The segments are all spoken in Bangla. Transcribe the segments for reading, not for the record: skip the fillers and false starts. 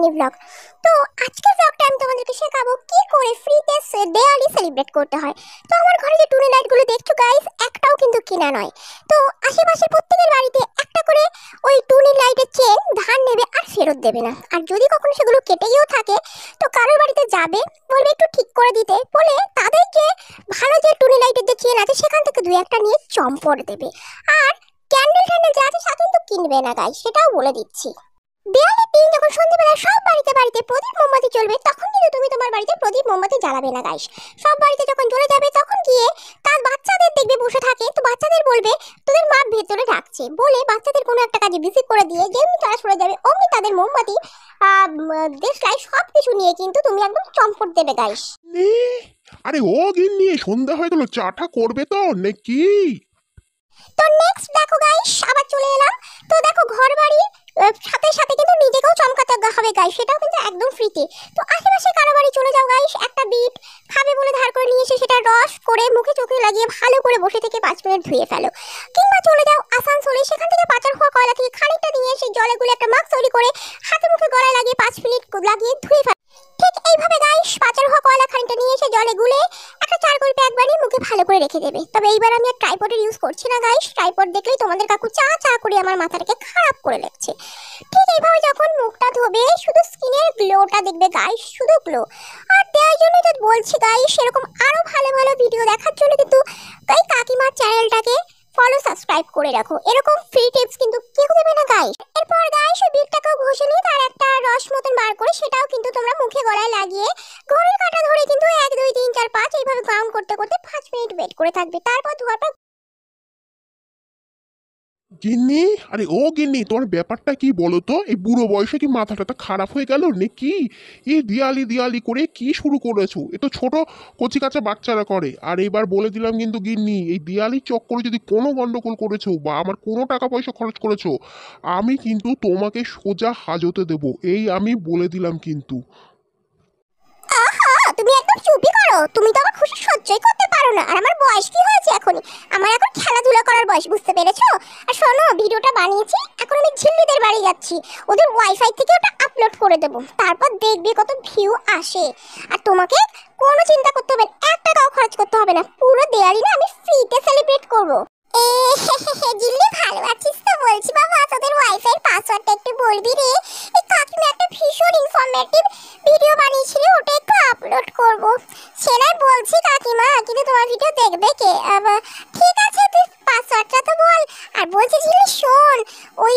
Mini blog. তো আজকের ব্লগটা আমি তোমাদেরকে শেখাবো কি করে ফ্রিতে দেওয়ালি সেলিব্রেট করতে হয়। তো আমার ঘরে যে টুনি লাইটগুলো দেখছো গাইস, একটাও কিন্তু কিনা নয়। তো আশেপাশের প্রত্যেকের বাড়িতে একটা করে ওই টুনি লাইটের চেন ধার নেবে আর ফেরত দেবে না। আর যদি কখনো সেগুলো কেটে গিয়েও থাকে তো কারোর বাড়িতে যাবে, বলবে একটু ঠিক করে দিতে, বলে তাদের যে ভালো যে টুনি লাইটের যে চেন আছে সেখান থেকে দুই একটা নিয়ে চম্পট দেবে। আর ক্যান্ডেল যা আছে তা কিন্তু কিনবে না গাইস, সেটাও বলে দিচ্ছি। দেওয়ালির দিন যখন সন্ধ্যেবেলা সব বাড়িতে বাড়িতে প্রদীপ মোমবাতি জ্বলবে, তখন কিন্তু তুমি তোমার বাড়িতে প্রদীপ মোমবাতি জ্বালাবে না গাইস। সব বাড়িতে যখন জ্বলে যাবে তখন গিয়ে তার বাচ্চাদের দেখবে বসে থাকে, তো বাচ্চাদের বলবে তোদের মা ভেতরে ডাকছে, বলে বাচ্চাদের কোনো একটা কাজে বিজি করে দিয়ে যেমনি তারা সরে যাবে অমনি তাদের মোমবাতি দেশলাই সব কিছু নিয়ে কিন্তু তুমি একদম চম্পট দেবে গাইস। আরে ও গিন্নি, সন্ধ্যা হয়ে গেল, চাটা করবে তো নাকি? তো নেক্সট দেখো গাইস, আবার চলে এলাম। তো দেখো ঘর বাড়ি সাথে সাথে কিন্তু নিজেকেও চমকাতে হবে গাইস, সেটাও কিন্তু একদম ফ্রিতে। তো আশেপাশে কারো বাড়ি চলে যাও গাইস, একটা বিট খাবে বলে ধার করে নিয়ে এসে সেটা রস করে মুখে চোখে লাগিয়ে ভালো করে বসে থেকে 5 মিনিট ধুয়ে ফেলো। কিংবা চলে যাও আসানসোলে, সেখান থেকে পাচার হওয়া কয়লা থেকে খানিকটা নিয়ে এসে জলে গুলে একটা মাস্ক তৈরি করে হাতে মুখে গলায় লাগিয়ে 5 মিনিট লাগিয়ে ধুয়ে ফেলো। ঠিক এইভাবে গাইস পাচার হওয়া কয়লা খানিকটা নিয়ে এসে জলে গুলে একটা চারকোল প্যাক বানিয়ে মুখে ভালো করে রেখে দেবে। তবে এইবার আমি আর ট্রাইপডের ইউজ করছি না গাইস, ট্রাইপড দেখলেই তোমাদের কাকু চা চা করে আমার মাথাটাকে খারাপ করে লাগছে। ঠিক এইভাবে যখন মুখটা ধোবে শুধু স্কিনের গ্লোটা দেখবে গাইস, শুধু গ্লো। আর তাই জন্যই তো বলছি গাইস, এরকম আরো ভালো ভালো ভিডিও দেখার জন্য কিন্তু এই কাকিমার চ্যানেলটাকে ফলো সাবস্ক্রাইব করে রাখো। এরকম ফ্রি টিপস কিন্তু কেউ দেবে না গাইস। এরপর গাইস ওই বিটটাকেও ঘষে নিয়ে তার একটা রস মতন বার করে সেটাও কিন্তু তোমরা মুখে গলায় লাগিয়ে ঘড়ির কাঁটা ধরে কিন্তু 1 2 3 4 5 এইভাবে কাউন্ট করতে করতে 5 মিনিট ওয়েট করে থাকবে। তারপর ধোয়ার পর গিন্নি, আরে ও গিন্নি, তোমার ব্যাপারটা কি বলো তো? এই বুড়ো বয়সে কি মাথাটা খারাপ হয়ে গেল নাকি? এই দিয়ালি দিয়ালি করে কি শুরু করেছো? এ তো ছোট কচি কাঁচা বাচ্চারা করে। আর এবার বলে দিলাম কিন্তু গিন্নি, এই দিয়ালির চক্করে যদি কোনো গন্ডগোল করেছো বা আমার কোনো টাকা পয়সা খরচ করেছো, আমি কিন্তু তোমাকে সোজা হাজতে দেবো, এই আমি বলে দিলাম কিন্তু। তুমি একদম চুপই করো, তুমি তো আমার খুশি সহ্যই করতে পারো না। আর আমার বয়স কি হয়েছে এখনই? আমার এখন খেলাধুলা করার বয়স, বুঝতে পেরেছো? আর শোনো, ভিডিওটা বানিয়েছি, এখন আমি ঝিল্লিদের বাড়ি যাচ্ছি, ওদের ওয়াইফাই থেকে ওটা আপলোড করে দেবো, তারপর দেখবে কত ভিউ আসে। আর তোমাকে কোনো চিন্তা করতে হবে না, 1 টাকাও খরচ করতে হবে না, পুরো দেওয়ালি না আমি ফ্রিতে সেলিব্রেট করবো। জিল্লি ভালো আছিস তো? বলছি বাবা, তোদের ওয়াইফাই পাসওয়ার্ডটা একটু বলবি রে। এই কাকিমা একটা ভীষণ ইনফরমেটিভ ভিডিও বানিয়েছিল, ওটা একটু আপলোড করব। সেটাই বলছি কাকিমা, কিন্তু তোমার ভিডিও দেখবে কে? ঠিক আছে, তুই পাসওয়ার্ডটা তো বল। আর বলছি জিল্লি শোন, ওই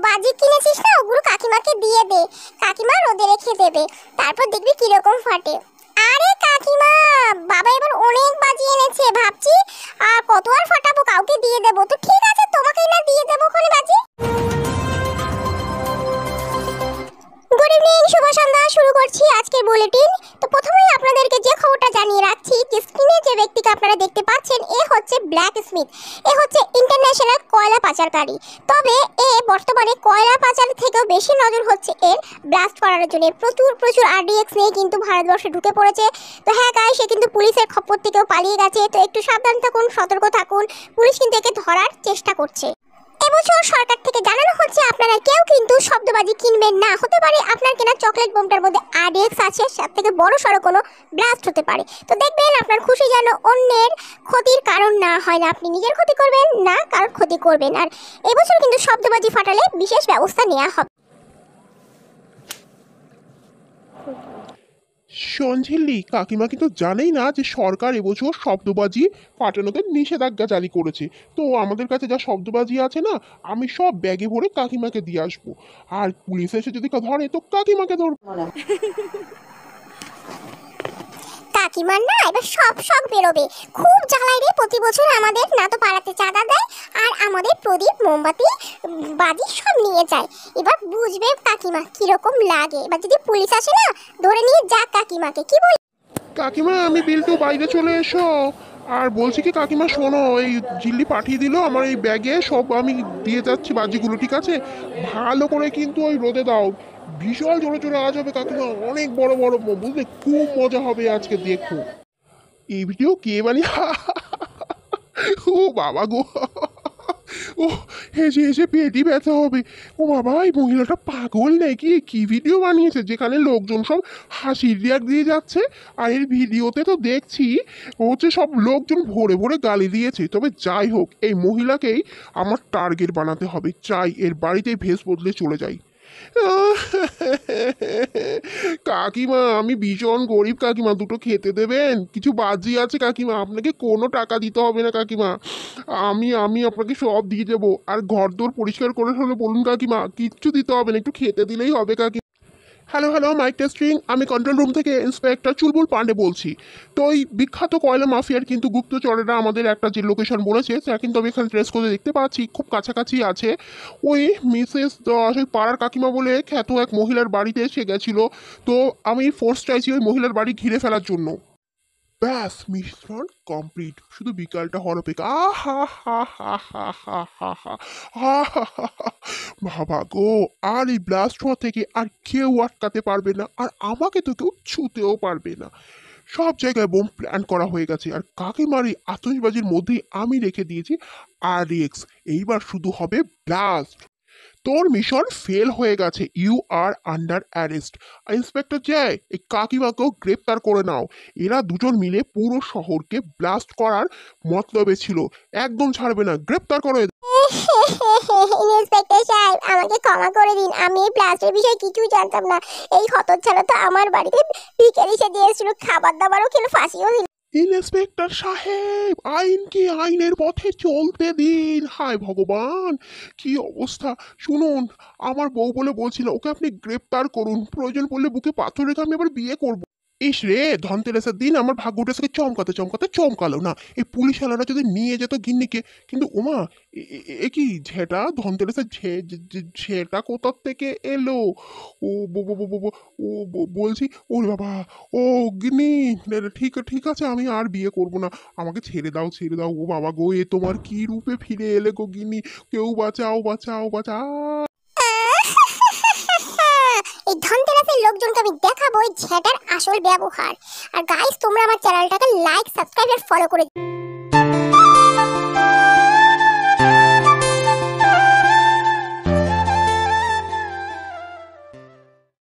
বাজি কিনেছিস না, ওগুলো কাকিমাকে দিয়ে দে, কাকিমা রোদে রেখে দেবে, তারপর দেখবি কিরকম ফাটে। আরে কাকিমা, বাবা এবার অনেক বাজি এনেছে, ভাবছি আর কত আর ফাটাবো, কাউকে দিয়ে দেবো। তো ঠিক আছে, তোমাকেই না দিয়ে দেবো ওখানে বাজি। গুড ইভিনিং, শুভ সন্ধ্যা। শুরু করছি আজকের বুলেটিন। তো প্রথমেই আপনাদেরকে যে খবরটা জানিয়ে রাখছি, যে স্ক্রিনে যে ব্যক্তিকে আপনারা দেখতে পাচ্ছেন এ হচ্ছে ব্ল্যাক স্মিথ, এ হচ্ছে ইন্টারন্যাশনাল কয়লা পাচারকারী। তবে এ বর্তমানে কয়লা পাচার থেকেও বেশি নজর হচ্ছে এর ব্লাস্ট করার জন্য। প্রচুর আরডিএক্স নিয়ে কিন্তু ভারতবর্ষে ঢুকে পড়েছে। তো হ্যাঁ গাইস, সে কিন্তু পুলিশের খপ্পর থেকেও পালিয়ে গেছে। তো একটু সাবধান থাকুন, সতর্ক থাকুন, পুলিশ কিন্তু একে ধরার চেষ্টা করছে। এবছর সরকার থেকে জানানো হচ্ছে আপনারা কেউ কিন্তু শব্দবাজি কিনবেন না। হতে পারে আপনার কেনা চকলেট বোমটার মধ্যে আরডিএক্স আছে, সব থেকে বড় সড়ো কোনো ব্লাস্ট হতে পারে। তো দেখবেন আপনার খুশি যেন অন্যের ক্ষতির কারণ না হয়, না আপনি নিজের ক্ষতি করবেন না কারোর ক্ষতি করবেন। আর এবছর কিন্তু শব্দবাজি ফাটালে বিশেষ ব্যবস্থা নেওয়া হবে। সঞ্ঝিল্লি, কাকিমা কিন্তু জানেই না যে সরকার এবছর শব্দবাজি ফাটানোতে নিষেধাজ্ঞা জারি করেছে। তো আমাদের কাছে যা শব্দবাজি আছে না, আমি সব ব্যাগে ভরে কাকিমাকে দিয়ে আসবো। আর পুলিশ এসে যদি ধরে তো কাকিমাকে ধরবো। কাকিমার না এবার সব শখ বেরোবে, খুব জ্বালাই রে। প্রতি বছর আমাদের না তো পাড়াতে চাঁদা দেয়, আর আমাদের প্রদীপ মোমবাতি বাজি সব নিয়ে যায়। এবার বুঝবে কাকিমা কিরকম লাগে। এবার যদি পুলিশ আসে না, ধরে নিয়ে যাক কাকিমাকে, কি বল? কাকিমা, আমি বিল্টু, বাইরে চলে এসো। আর বলছি কি কাকিমা, শোনো, এই জিল্লি পাঠিয়ে দিল আমার এই ব্যাগে, সব আমি দিয়ে যাচ্ছি বাজিগুলো, ঠিক আছে? ভালো করে কিন্তু ওই রোদে দাও, বিশাল জোরে জোরে আওয়াজ হবে কাকিমা, অনেক বড় বড়, বুঝলে, খুব মজা হবে আজকে, দেখো। এই ভিডিও কে বানিয়ে ও বাবা গো, ও ও, হেসে হেসে পেটই ব্যথা হবে। ও বাবা, এই মহিলাটা পাগল নাকি? কি ভিডিও বানিয়েছে যেখানে লোকজন সব হাসির রিয়াক্ট দিয়ে যাচ্ছে? আর এর ভিডিওতে তো দেখছি হচ্ছে সব লোকজন ভরে ভরে গালি দিয়েছে। তবে যাই হোক, এই মহিলাকেই আমার টার্গেট বানাতে হবে। চাই এর বাড়িতেই ভেস বদলে চলে যাই। কাকিমা, আমি ভীষণ গরিব কাকিমা, দুটো খেতে দেবেন? কিছু বাজি আছে কাকিমা, আপনাকে কোনো টাকা দিতে হবে না কাকিমা। আমি আমি আপনাকে সব দিয়ে দেবো। আর ঘর দোর পরিষ্কার করে হলে বলুন কাকিমা, কিচ্ছু দিতে হবে না, একটু খেতে দিলেই হবে কাকিমা। Hello hello, mic testing. আমি কন্ট্রোল রুম থেকে ইন্সপেক্টর চুলবুল পান্ডে বলছি। তো ওই বিখ্যাত কয়লা মাফিয়ার কিন্তু গুপ্তচরেরা আমাদের একটা যে লোকেশন বলেছে সেটা কিন্তু আমি এখানে ট্রেস করে দেখতে পাচ্ছি, খুব কাছাকাছি আছে। ওই মিসেস ওই পাড়ার কাকিমা বলে খ্যাত এক মহিলার বাড়িতে এসে গেছিল। তো আমি ফোর্স চাইছি ওই মহিলার বাড়ি ঘিরে ফেলার জন্য। ব্যাস, মিশ্রণ কমপ্লিট। শুধু বিকালটা হরপেকা। আহা হা হা হা হা হা হা হা হা হা হা। বাবা গো, আর এই ব্লাস্ট হওয়া থেকে আর কেউ আটকাতে পারবে না, আর আমাকে তো কেউ ছুতেও পারবে না। সব জায়গায় বোম প্ল্যান করা হয়ে গেছে, আর কাকিমার এই আতশবাজির মধ্যেই আমি রেখে দিয়েছি RX। এইবার শুধু হবে ব্লাস্ট। তোর মিশন ফেল হয়ে গেছে, you are under arrest. Inspector Joy, এই কাকিমাকেও গ্রেপ্তার করে নাও। এরা দুজন মিলে পুরো শহরকে ব্লাস্ট করার মতলবে ছিল, একদম ছাড়বে না, গ্রেপ্তার করো এদের। ইন্সপেক্টর সাহেব, আমাকে ক্ষমা করে দিন। আমি এই প্লাস্টের বিষয়ে কিছুই জানতাম না। এই হতচ্ছাড়া তো আমার বাড়িতে ভিখারি সেজে এসেছিল, খাবার দাবারও খেলো, ফাঁসিও দিল। ইন্সপেক্টর সাহেব, আইনকে আইনের পথে চলতে দিন। হায় ভগবান, কি অবস্থা! শুনুন, আমার বউ বলে বলছিল, ওকে আপনি গ্রেপ্তার করুন, প্রয়োজন পড়লে বুকে পাথর রেখে আমি আবার বিয়ে করব। ইস রে, ধনতেরাসের দিন আমার ভাগ্যটাকে চমকাতে চমকাতে চমকালো না। এই পুলিশওয়ালারা যদি নিয়ে যেত গিন্নিকে, কিন্তু ওমা, এ কি ঝেটা ধনতেরাসের ঝেটা কোথার থেকে এলো? ও বলছি, ওরে বাবা, ও গিন্নি, ঠিক ঠিক আছে, আমি আর বিয়ে করব না, আমাকে ছেড়ে দাও ছেড়ে দাও। ও বাবা গো, এ তোমার কি রূপে ফিরে এলে গো গিন্নি? কেউ বাঁচাও বাঁচাও বাঁচাও। এই ধনতেরাসের লোকজনকে আমি দেখাবো এই ঝেটার আসল ব্যবহার। আর গাইস, তোমরা আমার চ্যানেলটাকে লাইক, সাবস্ক্রাইব আর ফলো করে